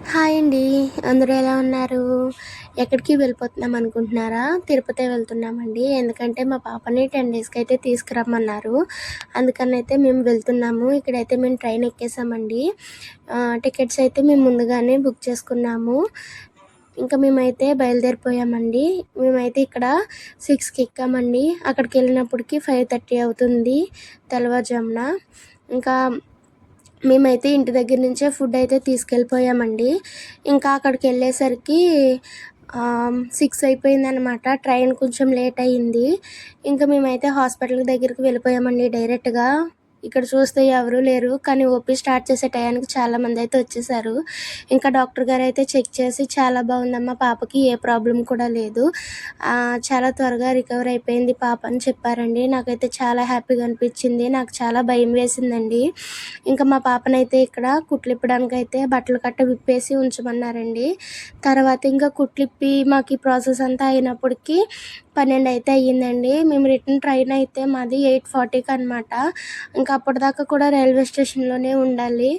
Hi అండి. అందరూ ఎలా ఉన్నారు? ఎక్కడికి వెళ్ళిపోతున్నాం అనుకుంటున్నారా? తిరుపతి వెళ్తున్నామండి. ఎందుకంటే మా పాపని 10 డేస్‌కైతే తీసుకురమ్మన్నారు. అందుకనైతే మేము వెళ్తున్నాము. ఇక్కడైతే మేము ట్రైన్ ఎక్కేసామండి. టికెట్స్ అయితే మేము ముందుగానే బుక్ చేసుకున్నాము. ఇంకా మేమైతే బయలుదేరిపోయామండి. మేమైతే ఇక్కడ 6కి ఎక్కామండి. అక్కడికెళ్ళినప్పటికి 5:30 అవుతుంది తెల్లవారుజామున. ఇంకా మేమైతే ఇంటి దగ్గర నుంచే ఫుడ్ అయితే తీసుకెళ్ళిపోయామండి. ఇంకా అక్కడికెళ్ళేసరికి 6 అయిపోయిందనమాట. ట్రైన్ కొంచెం లేట్ అయింది. ఇంకా మేమైతే హాస్పిటల్ దగ్గరికి వెళ్ళిపోయామండి డైరెక్ట్‌గా. ఇక్కడ చూస్తే ఎవరూ లేరు. కానీ ఓపీ స్టార్ట్ చేసే టయానికి చాలామందైతే వచ్చేసారు. ఇంకా డాక్టర్ గారైతే చెక్ చేసి చాలా బాగుందమ్మా పాపకి, ఏ ప్రాబ్లమ్ కూడా లేదు. చాలా త్వరగా రికవర్ అయిపోయింది పాప అని చెప్పారండి. నాకైతే చాలా హ్యాపీగా అనిపించింది. నాకు చాలా భయం వేసిందండి. ఇంకా మా పాపనైతే ఇక్కడ కుట్లిప్పడానికైతే బట్టలు కట్ట విప్పేసి ఉంచమన్నారండి. తర్వాత ఇంకా కుట్లిప్పి మాకు ఈ ప్రాసెస్ అంతా అయినప్పటికి 12 అయితే అయ్యిందండి. మేము రిటర్న్ ట్రైన్ అయితే మాది 8:40కి అనమాట. ఇంకా అప్పటిదాకా కూడా రైల్వే స్టేషన్‌లోనే ఉండాలి.